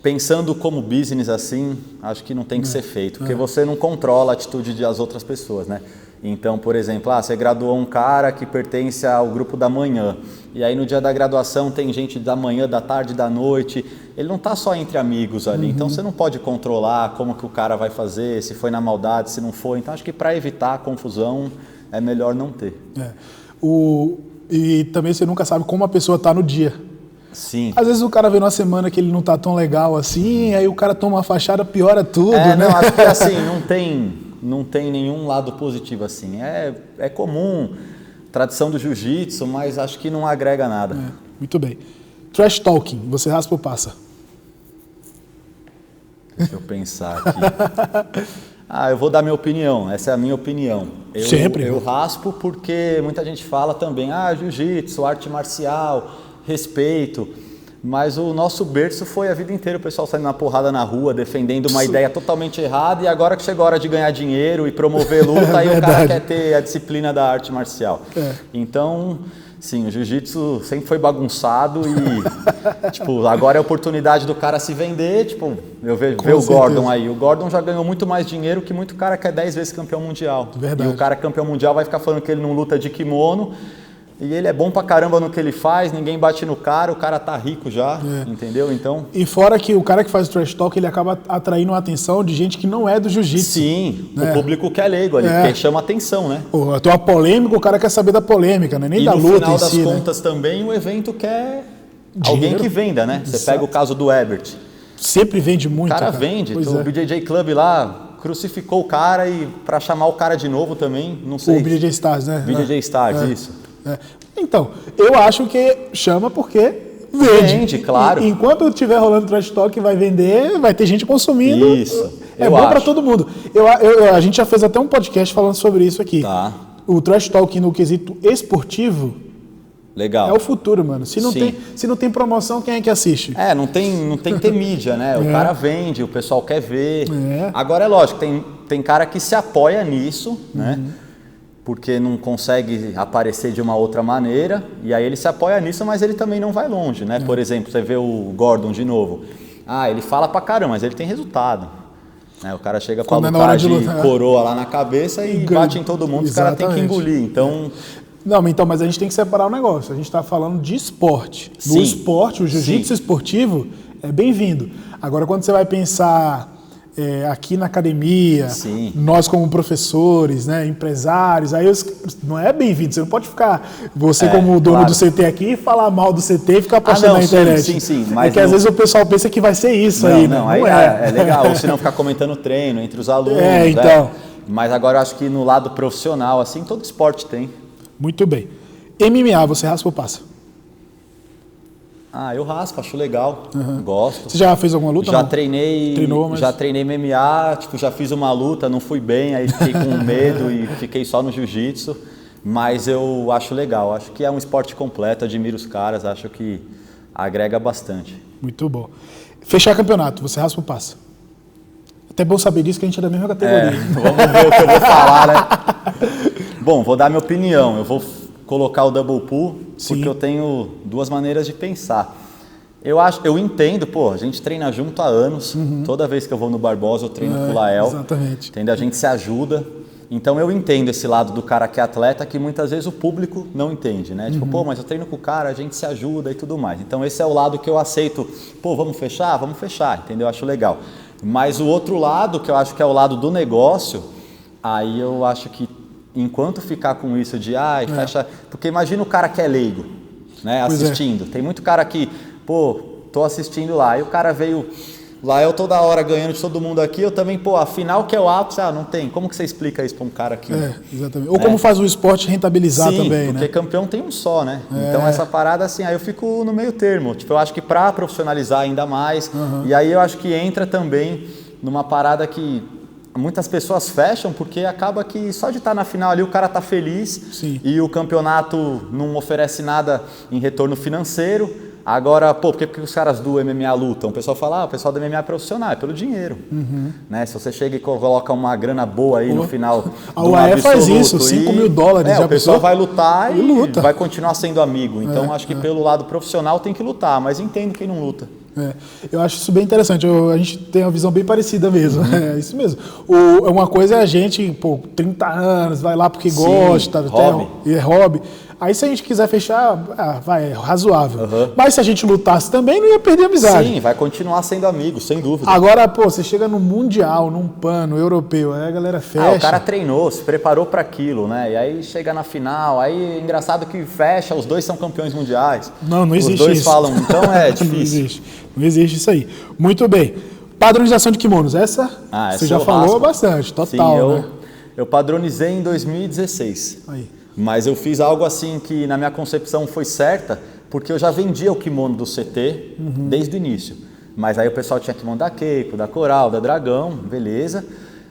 Pensando como business assim, acho que não tem que ser feito, porque você não controla a atitude das outras pessoas, né? Então, por exemplo, você graduou um cara que pertence ao grupo da manhã, e aí no dia da graduação tem gente da manhã, da tarde, da noite, ele não está só entre amigos ali, então você não pode controlar como que o cara vai fazer, se foi na maldade, se não foi, então acho que para evitar a confusão é melhor não ter. E também você nunca sabe como a pessoa está no dia. Sim. Às vezes o cara vê numa semana que ele não tá tão legal assim, aí o cara toma uma fachada, piora tudo, né? Não, acho que assim, não tem nenhum lado positivo assim. É comum, tradição do jiu-jitsu, mas acho que não agrega nada. Muito bem. Trash talking, você raspa ou passa? Deixa eu pensar aqui. Eu vou dar minha opinião, essa é a minha opinião. Eu raspo porque muita gente fala também, jiu-jitsu, arte marcial... respeito, mas o nosso berço foi a vida inteira o pessoal saindo na porrada na rua, defendendo uma ideia totalmente errada, e agora que chegou a hora de ganhar dinheiro e promover luta, aí o cara quer ter a disciplina da arte marcial. Então, sim, o jiu-jitsu sempre foi bagunçado e agora é a oportunidade do cara se vender, eu vejo o Gordon aí, o Gordon já ganhou muito mais dinheiro que muito cara que é 10 vezes campeão mundial. Verdade. E o cara campeão mundial vai ficar falando que ele não luta de kimono, e ele é bom pra caramba no que ele faz, ninguém bate no cara, o cara tá rico já, entendeu? Então... E fora que o cara que faz o trash talk, ele acaba atraindo a atenção de gente que não é do jiu-jitsu. Sim, o público que é leigo ali, porque chama atenção, né? Tem uma polêmica, o cara quer saber da polêmica, né? Nem da luta em si, E no final das contas também, o evento quer alguém que venda, né? Você pega o caso do Ebert. Sempre vende muito, cara. Vende, o BJJ Club lá... crucificou o cara e pra chamar o cara de novo também, não sei. O BJJ Stars, né? BJJ Stars, isso. Então, eu acho que chama porque vende, claro. Enquanto estiver rolando trash talk, vai vender, vai ter gente consumindo. Isso. É bom para todo mundo. A gente já fez até um podcast falando sobre isso aqui. Tá. O trash talk no quesito esportivo legal. É o futuro, mano. Se não tem promoção, quem é que assiste? Não tem que ter mídia, né? O cara vende, o pessoal quer ver. Agora é lógico, tem cara que se apoia nisso, né? Porque não consegue aparecer de uma outra maneira, e aí ele se apoia nisso, mas ele também não vai longe, né? Por exemplo, você vê o Gordon de novo. Ele fala pra caramba, mas ele tem resultado. O cara chega pra lutar de coroa lá na cabeça e bate em todo mundo, os caras têm que engolir, então... Não, mas a gente tem que separar o negócio. A gente está falando de esporte. No esporte, o jiu-jitsu esportivo é bem-vindo. Agora, quando você vai pensar aqui na academia, nós como professores, né, empresários, aí não é bem-vindo. Você não pode ficar, como dono do CT aqui, e falar mal do CT e ficar postando na internet. Sim. Mas que às vezes o pessoal pensa que vai ser isso aí, né? Não é legal. Ou se não ficar comentando treino entre os alunos. Então. Mas agora eu acho que no lado profissional, assim, todo esporte tem. Muito bem. MMA, você raspa ou passa? Eu raspo, acho legal, gosto. Você já fez alguma luta? Já treinei, já treinei MMA, já fiz uma luta, não fui bem, aí fiquei com medo e fiquei só no jiu-jitsu, mas eu acho legal, acho que é um esporte completo, admiro os caras, acho que agrega bastante. Muito bom. Fechar campeonato, você raspa ou passa? Até bom saber disso, que a gente é da mesma categoria. Vamos ver o que eu vou falar, né? Bom, vou dar minha opinião. Eu vou colocar o double pull, porque eu tenho duas maneiras de pensar. Eu entendo, pô, a gente treina junto há anos. Toda vez que eu vou no Barbosa, eu treino com o Lael. Exatamente. Entendeu? A gente se ajuda. Então eu entendo esse lado do cara que é atleta, que muitas vezes o público não entende, né? Tipo, pô, mas eu treino com o cara, a gente se ajuda e tudo mais. Então esse é o lado que eu aceito. Pô, vamos fechar? Vamos fechar, entendeu? Eu acho legal. Mas o outro lado, que eu acho que é o lado do negócio, aí eu acho que enquanto ficar com isso de, fecha... Porque imagina o cara que é leigo, né? Assistindo. Tem muito cara que, pô, tô assistindo lá, e o cara veio... Lá eu toda hora ganhando de todo mundo aqui, eu também, pô, afinal que é o ápice, não tem. Como que você explica isso para um cara aqui? Exatamente. Ou como faz o esporte rentabilizar também, porque campeão tem um só, né? Então essa parada, assim, aí eu fico no meio termo. Tipo, eu acho que para profissionalizar ainda mais, e aí eu acho que entra também numa parada que muitas pessoas fecham, porque acaba que só de estar na final ali o cara tá feliz e o campeonato não oferece nada em retorno financeiro. Agora, pô, por que os caras do MMA lutam? O pessoal fala, o pessoal do MMA é profissional, é pelo dinheiro. Né? Se você chega e coloca uma grana boa aí no final. A UAE faz isso, $5 mil. O pessoal vai lutar e vai continuar sendo amigo. Então, acho que pelo lado profissional tem que lutar, mas entendo quem não luta. Eu acho isso bem interessante, a gente tem uma visão bem parecida mesmo, é isso mesmo. Uma coisa é a gente, pô, 30 anos, vai lá porque gosta, é hobby. Aí se a gente quiser fechar, é razoável. Mas se a gente lutasse também, não ia perder a amizade. Sim, vai continuar sendo amigo, sem dúvida. Agora, pô, você chega no Mundial, num pano europeu, aí a galera fecha. O cara treinou, se preparou para aquilo, né? E aí chega na final, aí engraçado que fecha, os dois são campeões mundiais. Não existe isso. Os dois falam, então é difícil. Não existe isso aí. Muito bem. Padronização de kimonos, essa você já falou bastante, total, né? Eu padronizei em 2016. Aí. Mas eu fiz algo assim que na minha concepção foi certa, porque eu já vendia o kimono do CT desde o início. Mas aí o pessoal tinha kimono da Keiko, da Coral, da Dragão, beleza.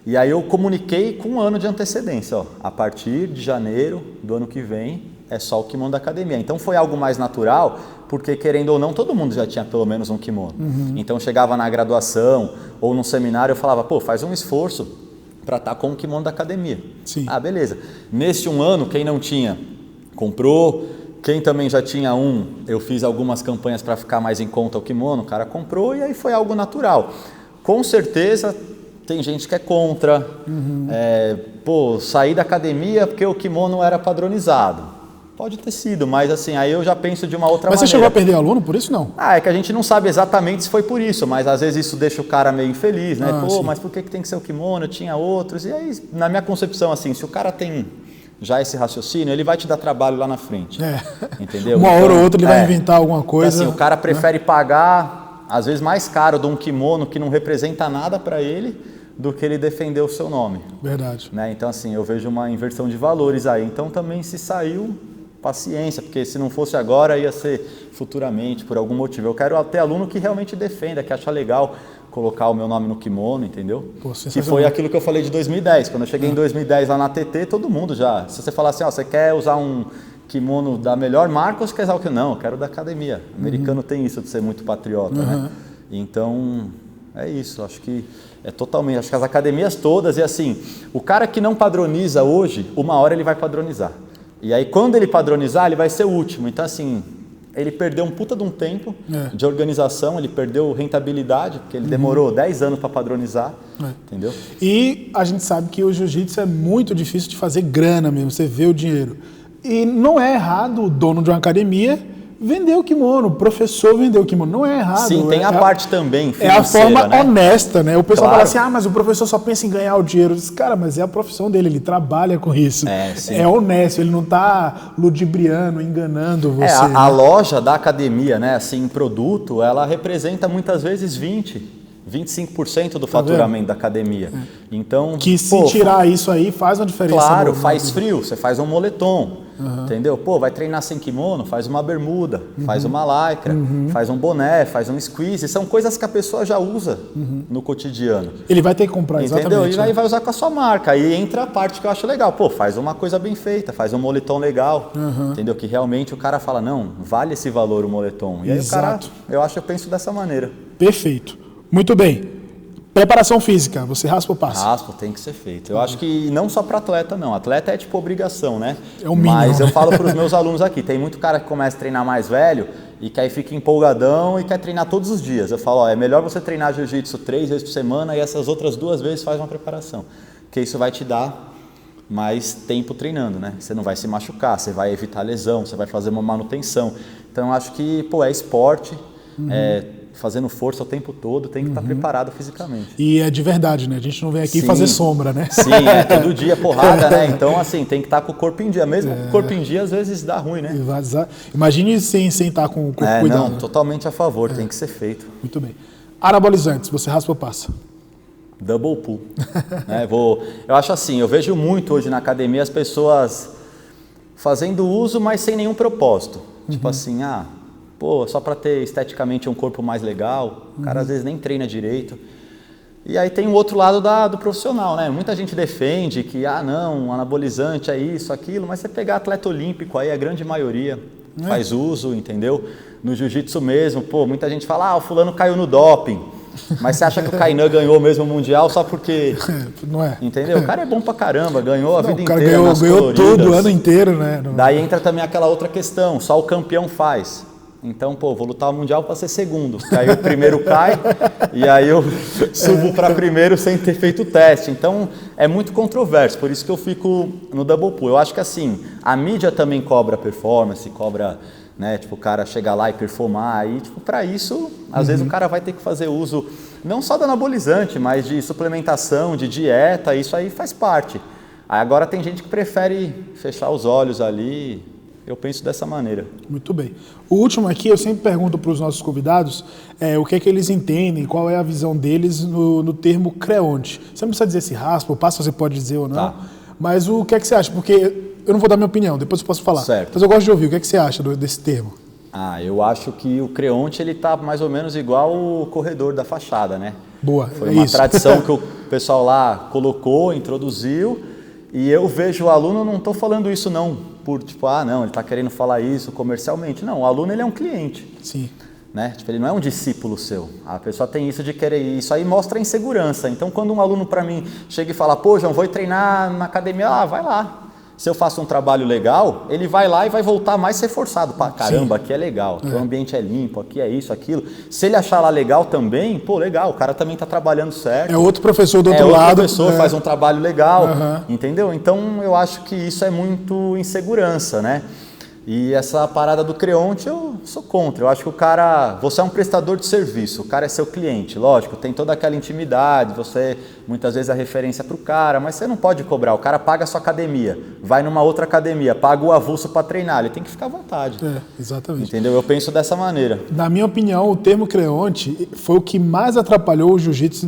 E aí eu comuniquei com um ano de antecedência. A partir de janeiro do ano que vem é só o kimono da academia. Então foi algo mais natural, porque querendo ou não, todo mundo já tinha pelo menos um kimono. Então chegava na graduação ou num seminário, eu falava, pô, faz um esforço para estar com o kimono da academia. Sim. Beleza. Nesse um ano, quem não tinha, comprou. Quem também já tinha eu fiz algumas campanhas para ficar mais em conta o kimono, o cara comprou e aí foi algo natural. Com certeza, tem gente que é contra. Sair da academia porque o kimono era padronizado. Pode ter sido, mas assim, aí eu já penso de uma outra maneira. Mas você chegou a perder aluno por isso, não? É que a gente não sabe exatamente se foi por isso, mas às vezes isso deixa o cara meio infeliz, né? Mas por que tem que ser o kimono? Eu tinha outros. E aí, na minha concepção, assim, se o cara tem já esse raciocínio, ele vai te dar trabalho lá na frente. Entendeu? Uma hora ou outra ele vai inventar alguma coisa. Então, assim, o cara prefere pagar, às vezes, mais caro de um kimono que não representa nada para ele do que ele defender o seu nome. Verdade. Né? Então, assim, eu vejo uma inversão de valores aí. Então, também se saiu... paciência, porque se não fosse agora, ia ser futuramente, por algum motivo. Eu quero ter aluno que realmente defenda, que acha legal colocar o meu nome no kimono, entendeu? Que foi aquilo que eu falei de 2010. Quando eu cheguei em 2010 lá na TT, todo mundo já... Se você falar assim, você quer usar um kimono da melhor marca ou você quer usar o que? Não, eu quero da academia. O americano tem isso de ser muito patriota, né? Então, é isso. Acho que é totalmente... Acho que as academias todas, e assim, o cara que não padroniza hoje, uma hora ele vai padronizar. E aí, quando ele padronizar, ele vai ser o último. Então, assim, ele perdeu um puta de um tempo de organização, ele perdeu rentabilidade, porque ele demorou 10 anos para padronizar, entendeu? E a gente sabe que o jiu-jitsu é muito difícil de fazer grana mesmo, você vê o dinheiro. E não é errado o dono de uma academia vender o kimono, o professor vender o kimono, não é errado. Sim, tem a parte também financeira, é a forma honesta, né? O pessoal fala assim, Claro. mas o professor só pensa em ganhar o dinheiro. Eu disse, cara, mas é a profissão dele, ele trabalha com isso. É honesto, ele não está ludibriando, enganando você. A loja da academia, né, assim, produto, ela representa muitas vezes 25% do faturamento da academia. Então, que se tirar isso aí, faz uma diferença. Claro, faz frio, você faz um moletom, entendeu? Vai treinar sem kimono, faz uma bermuda, faz uma lycra, faz um boné, faz um squeeze, são coisas que a pessoa já usa no cotidiano. Ele vai ter que comprar, entendeu? exatamente. E aí vai usar com a sua marca, aí entra a parte que eu acho legal, faz uma coisa bem feita, faz um moletom legal, entendeu? Que realmente o cara fala, não, vale esse valor o moletom. E aí o cara, eu penso dessa maneira. Perfeito. Muito bem. Preparação física, você raspa ou passa? Raspa, tem que ser feito. Eu acho que não só para atleta, não. Atleta é tipo obrigação, né? É o mínimo. Mas eu falo para os meus alunos aqui, tem muito cara que começa a treinar mais velho e que aí fica empolgadão e quer treinar todos os dias. Eu falo, é melhor você treinar jiu-jitsu 3 vezes por semana e essas outras 2 vezes faz uma preparação. Porque isso vai te dar mais tempo treinando, né? Você não vai se machucar, você vai evitar lesão, você vai fazer uma manutenção. Então eu acho que, é esporte, fazendo força o tempo todo, tem que estar preparado fisicamente. E é de verdade, né? A gente não vem aqui Sim. fazer sombra, né? Sim, todo dia porrada, né? Então, assim, tem que estar com o corpo em dia. Mesmo com o corpo em dia, às vezes dá ruim, né? Imagine sem estar com o corpo cuidado. Não, totalmente a favor, tem que ser feito. Muito bem. Anabolizantes, você raspa ou passa? Double pull. Né? Eu acho assim, eu vejo muito hoje na academia as pessoas fazendo uso, mas sem nenhum propósito. Tipo assim, só para ter esteticamente um corpo mais legal, o cara às vezes nem treina direito. E aí tem o outro lado do profissional, né? Muita gente defende que, não, anabolizante é isso, aquilo, mas você pegar atleta olímpico aí, a grande maioria faz uso, entendeu? No jiu-jitsu mesmo, muita gente fala, o fulano caiu no doping. Mas você acha que o Kainan ganhou mesmo o Mundial só porque... Não é. Entendeu? O cara é bom pra caramba, ganhou a vida inteira. O cara ganhou todo o ano inteiro, né? Daí entra também aquela outra questão, só o campeão faz. Então, vou lutar o Mundial para ser segundo. Porque aí o primeiro cai e aí eu subo para primeiro sem ter feito o teste. Então, é muito controverso, por isso que eu fico no double pull. Eu acho que assim, a mídia também cobra performance, cobra... né? Tipo, o cara chegar lá e performar, aí, tipo, para isso, às vezes o cara vai ter que fazer uso não só do anabolizante, mas de suplementação, de dieta, isso aí faz parte. Aí agora tem gente que prefere fechar os olhos ali, eu penso dessa maneira. Muito bem. O último aqui, eu sempre pergunto para os nossos convidados o que é que eles entendem, qual é a visão deles no termo creonte. Você não precisa dizer se raspa ou passa, você pode dizer ou não, mas o que é que você acha? Porque... eu não vou dar minha opinião, depois eu posso falar. Certo. Mas eu gosto de ouvir. O que é que você acha desse termo? Eu acho que o creonte, ele tá mais ou menos igual o corredor da fachada, né? Boa, foi uma tradição que o pessoal lá colocou, introduziu, e eu vejo o aluno, não estou falando isso não, por tipo, não, ele está querendo falar isso comercialmente. Não, o aluno, ele é um cliente. Sim. Né? Tipo, ele não é um discípulo seu. A pessoa tem isso de querer, isso aí mostra insegurança. Então, quando um aluno para mim chega e fala, João, vou treinar na academia, vai lá. Se eu faço um trabalho legal, ele vai lá e vai voltar mais reforçado. Caramba, aqui é legal, aqui o ambiente é limpo, aqui é isso, aquilo. Se ele achar lá legal também, legal, o cara também está trabalhando certo. É outro professor do outro lado. É outro professor, faz um trabalho legal, entendeu? Então, eu acho que isso é muito insegurança, né? E essa parada do creonte eu sou contra. Eu acho que o cara, você é um prestador de serviço, o cara é seu cliente, lógico, tem toda aquela intimidade, você muitas vezes é referência para o cara, mas você não pode cobrar, o cara paga a sua academia, vai numa outra academia, paga o avulso para treinar, ele tem que ficar à vontade. Exatamente. Entendeu? Eu penso dessa maneira. Na minha opinião, o termo creonte foi o que mais atrapalhou o jiu-jitsu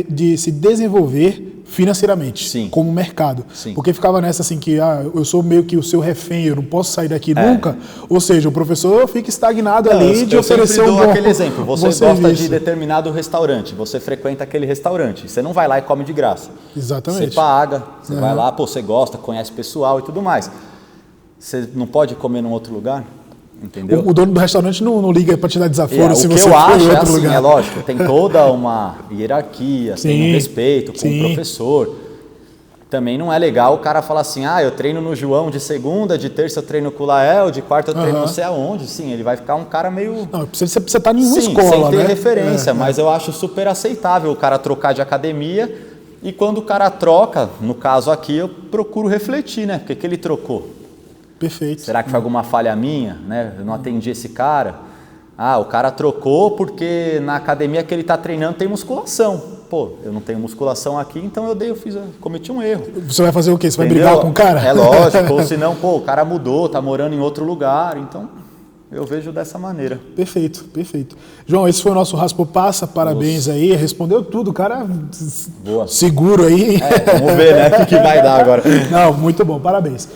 de se desenvolver financeiramente, como mercado. Sim. Porque ficava nessa assim que eu sou meio que o seu refém, eu não posso sair daqui nunca. Ou seja, o professor fica estagnado ali de oferecer um bom aquele exemplo, você gosta serviço. de determinado restaurante, você frequenta aquele restaurante, você não vai lá e come de graça. Exatamente. Você paga, você vai lá, você gosta, conhece pessoal e tudo mais. Você não pode comer num outro lugar? Entendeu? O dono do restaurante não liga para te dar desaforo se você for em outro lugar. É lógico, tem toda uma hierarquia, tem um respeito com o professor. Também não é legal o cara falar assim, eu treino no João de segunda, de terça eu treino com o Lael, de quarta eu treino não sei aonde. Sim, ele vai ficar um cara meio... Não, você precisa estar em uma escola, sem ter né? referência, mas eu acho super aceitável o cara trocar de academia e quando o cara troca, no caso aqui, eu procuro refletir, né? Por que ele trocou? Perfeito. Será que foi alguma falha minha, né? Eu não atendi esse cara. O cara trocou porque na academia que ele está treinando tem musculação. Eu não tenho musculação aqui, então cometi um erro. Você vai fazer o quê? Você vai brigar com o cara? É lógico, ou senão, o cara mudou, está morando em outro lugar, então eu vejo dessa maneira. Perfeito, perfeito. João, esse foi o nosso Raspa ou Passa, parabéns aí, respondeu tudo, cara. Boa. Seguro aí. Vamos ver, né, o que vai dar agora. Não, muito bom, parabéns.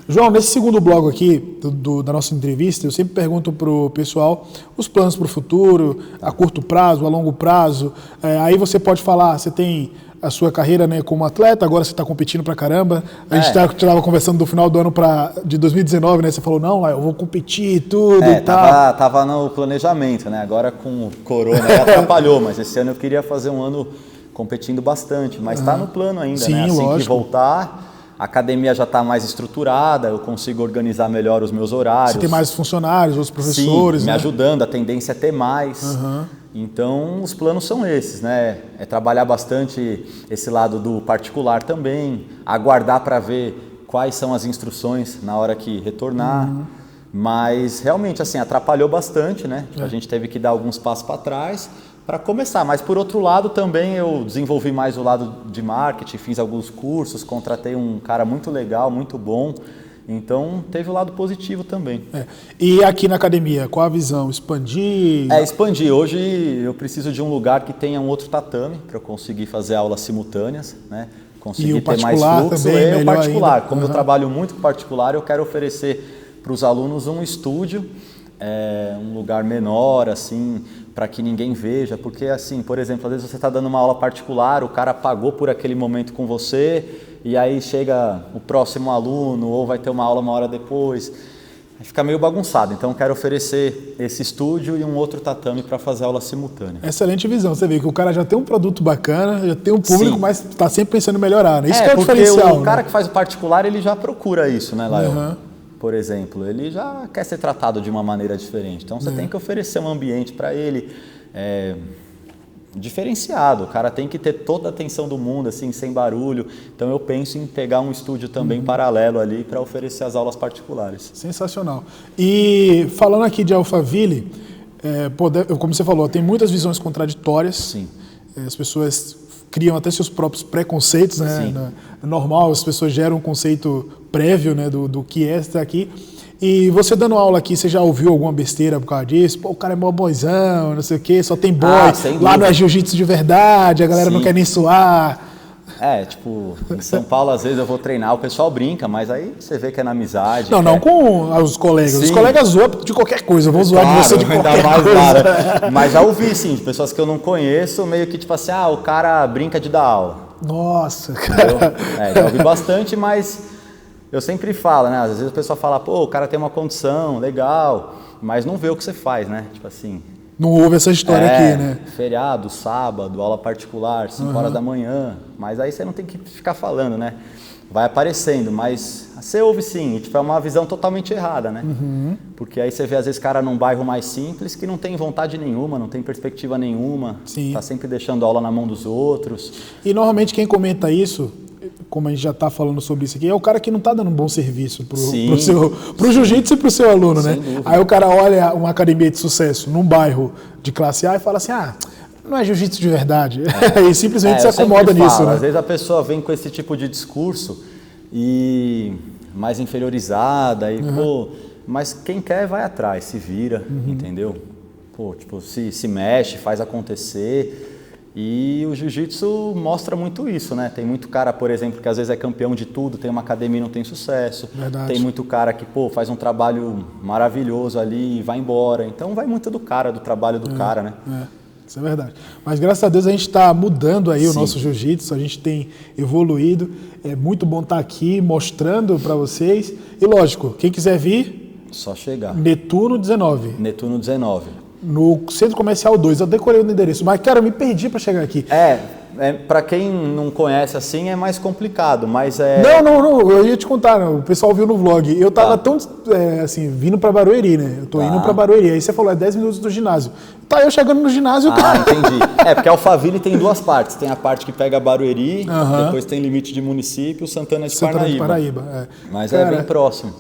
João, nesse segundo bloco aqui da nossa entrevista, eu sempre pergunto para o pessoal os planos para o futuro, a curto prazo, a longo prazo. Aí você pode falar, você tem a sua carreira, né, como atleta, agora você está competindo pra caramba. A gente estava conversando do final do ano de 2019, né? Você falou, não, eu vou competir e tudo e tal. Tava no planejamento, né? Agora com o corona atrapalhou, mas esse ano eu queria fazer um ano competindo bastante, mas está no plano ainda, Sim, né? Assim lógico. que voltar, a academia já está mais estruturada, eu consigo organizar melhor os meus horários. Você tem mais funcionários, outros professores, Sim, me né? ajudando, a tendência é ter mais. Uhum. Então, os planos são esses, né? É trabalhar bastante esse lado do particular também, aguardar para ver quais são as instruções na hora que retornar. Mas, realmente, assim, atrapalhou bastante, né? A gente teve que dar alguns passos para trás para começar. Mas, por outro lado, também eu desenvolvi mais o lado de marketing, fiz alguns cursos, contratei um cara muito legal, muito bom. Então, teve o lado positivo também. E aqui na academia, qual a visão? Expandir? Expandir. Hoje eu preciso de um lugar que tenha um outro tatame para eu conseguir fazer aulas simultâneas, né? Conseguir E o ter mais particular fluxo. também, E o melhor particular. ainda. Como eu trabalho muito com particular, eu quero oferecer para os alunos um estúdio, um lugar menor, assim, para que ninguém veja. Porque, assim, por exemplo, às vezes você está dando uma aula particular, o cara pagou por aquele momento com você, e aí chega o próximo aluno, ou vai ter uma aula uma hora depois, fica meio bagunçado. Então, eu quero oferecer esse estúdio e um outro tatame para fazer aula simultânea. Excelente visão. Você vê que o cara já tem um produto bacana, já tem um público, Sim. mas está sempre pensando em melhorar, né? Isso que é o porque diferencial. o cara que faz o particular, ele já procura isso, né, Lael? Uhum. Por exemplo, ele já quer ser tratado de uma maneira diferente. Então, você tem que oferecer um ambiente para ele diferenciado. O cara tem que ter toda a atenção do mundo, assim, sem barulho. Então, eu penso em pegar um estúdio também paralelo ali para oferecer as aulas particulares. Sensacional. E falando aqui de Alphaville, como você falou, tem muitas visões contraditórias. Sim. As pessoas criam até seus próprios preconceitos, né? Sim. É normal, as pessoas geram um conceito prévio, né, do que é estar aqui. E você dando aula aqui, você já ouviu alguma besteira por causa disso? Pô, o cara é mó boizão, não sei o quê, só tem boy, lá não é jiu-jitsu de verdade, a galera não quer nem suar. Tipo, em São Paulo, às vezes eu vou treinar, o pessoal brinca, mas aí você vê que é na amizade. Não com os colegas. Sim. Os colegas zoam de qualquer coisa, eu vou zoar de você de qualquer mais coisa. nada. Mas já ouvi, sim, de pessoas que eu não conheço, meio que tipo assim, o cara brinca de dar aula. Nossa, cara. Já ouvi bastante, mas eu sempre falo, né? Às vezes o pessoal fala, pô, o cara tem uma condição, legal, mas não vê o que você faz, né? Tipo assim... Não houve essa história aqui, né? Feriado, sábado, aula particular, 5 horas da manhã. Mas aí você não tem que ficar falando, né? Vai aparecendo, mas você ouve sim. E tipo, é uma visão totalmente errada, né? Porque aí você vê, às vezes, cara num bairro mais simples que não tem vontade nenhuma, não tem perspectiva nenhuma. Sim. Tá sempre deixando aula na mão dos outros. E normalmente quem comenta isso, como a gente já está falando sobre isso aqui, é o cara que não está dando um bom serviço pro jiu-jitsu e pro seu aluno, né? Dúvida. Aí o cara olha uma academia de sucesso num bairro de classe A e fala assim, não é jiu-jitsu de verdade. E simplesmente se acomoda nisso, né? Às vezes a pessoa vem com esse tipo de discurso e mais inferiorizada e, pô, mas quem quer vai atrás, se vira, entendeu? Pô, tipo, se mexe, faz acontecer. E o jiu-jitsu mostra muito isso, né? Tem muito cara, por exemplo, que às vezes é campeão de tudo, tem uma academia e não tem sucesso. Verdade. Tem muito cara que, pô, faz um trabalho maravilhoso ali e vai embora. Então vai muito do cara, do trabalho do cara, né? Isso é verdade. Mas graças a Deus a gente está mudando aí o Sim. nosso jiu-jitsu, a gente tem evoluído. É muito bom estar aqui mostrando para vocês. E lógico, quem quiser vir, Só chegar. Netuno 19. Netuno 19. No Centro Comercial 2, eu decorei o endereço, mas, cara, eu me perdi para chegar aqui. Para quem não conhece assim é mais complicado, mas Não, eu ia te contar, o pessoal viu no vlog. Eu tava tão, assim, vindo para Barueri, né? Eu tô indo para Barueri, aí você falou, 10 minutos do ginásio. Tá, eu chegando no ginásio... Entendi. Porque Alphaville tem duas partes, tem a parte que pega Barueri, depois tem limite de município, Santana de Parnaíba. Mas cara, é bem próximo.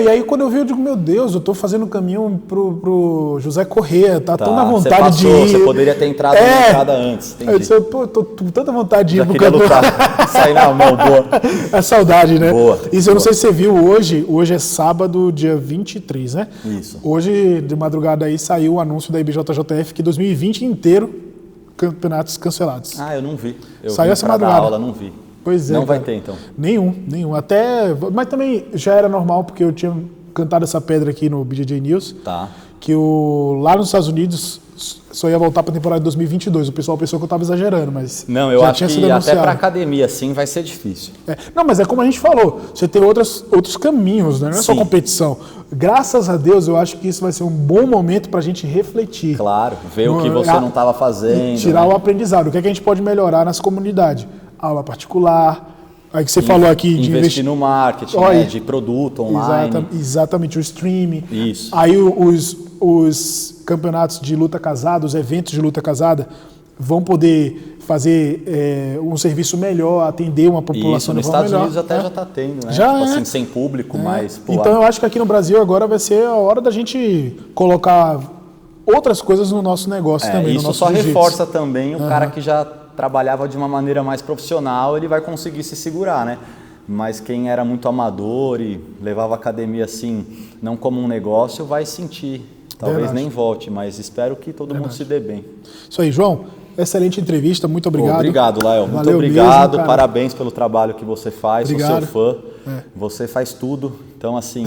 E aí quando eu vi, eu digo, meu Deus, eu tô fazendo o caminho pro José Corrêa, tá tão na vontade de ir. Você poderia ter entrado na entrada antes, entendi. Eu disse, pô, tô com tanta vontade de ir pro lutar, sair na mão, boa. É saudade, né? Boa. Isso eu não sei se você viu hoje é sábado, dia 23, né? Isso. Hoje, de madrugada aí, saiu o anúncio da IBJJF que 2020 inteiro, campeonatos cancelados. Eu não vi. Saiu essa madrugada. Aula, não vi. Pois é. Não vai ter, então? Nenhum. Mas também já era normal, porque eu tinha cantado essa pedra aqui no BJJ News. Tá. Que lá nos Estados Unidos só ia voltar para a temporada de 2022. O pessoal pensou que eu estava exagerando, mas não, eu já acho tinha sido que anunciado. até para academia assim vai ser difícil. Não, mas é como a gente falou, você tem outros caminhos, né? Não é só competição. graças a Deus, eu acho que isso vai ser um bom momento para a gente refletir. Claro, ver o que você não estava fazendo. Tirar o aprendizado. O que é que a gente pode melhorar nessa comunidade? Aula particular. Aí que você falou aqui de investir no marketing, né, de produto online. Exatamente, o streaming. Isso. Aí os campeonatos de luta casada, os eventos de luta casada, vão poder fazer um serviço melhor, atender uma população de forma melhor. Nos Estados Unidos até já está tendo, né? Já tipo é. assim, sem público, mas... Então eu acho que aqui no Brasil agora vai ser a hora da gente colocar outras coisas no nosso negócio também. Isso só reforça também o cara que já trabalhava de uma maneira mais profissional, ele vai conseguir se segurar, né? Mas quem era muito amador e levava a academia assim, não como um negócio, vai sentir. Talvez nem volte, mas espero que todo mundo se dê bem. Isso aí, João. Excelente entrevista, muito obrigado. Obrigado, Lael. Muito obrigado, mesmo, parabéns pelo trabalho que você faz, obrigado. Sou seu fã. Você faz tudo, então assim,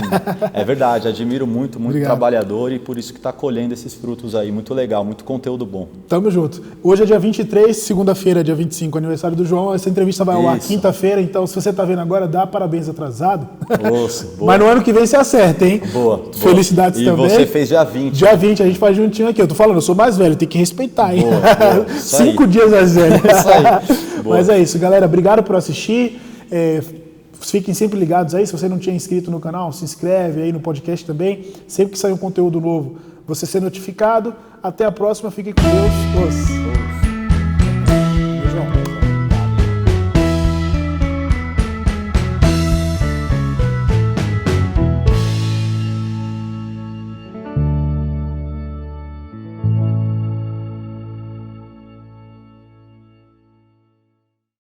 é verdade, admiro muito trabalhador e por isso que está colhendo esses frutos aí, muito legal, muito conteúdo bom. Tamo junto. Hoje é dia 23, segunda-feira, dia 25, aniversário do João, essa entrevista vai ao ar quinta-feira, então se você está vendo agora, dá parabéns atrasado. Nossa, boa. Mas no ano que vem você acerta, hein? Boa. Felicidades também. E você fez dia 20. Dia 20, a gente faz juntinho aqui, eu tô falando, eu sou mais velho, tem que respeitar, hein? Boa. 5 dias mais velho. Isso aí. Mas é isso, galera, obrigado por assistir. Fiquem sempre ligados aí, se você não tinha inscrito no canal, se inscreve aí no podcast também. Sempre que sair um conteúdo novo, você ser notificado. Até a próxima, fiquem com Deus.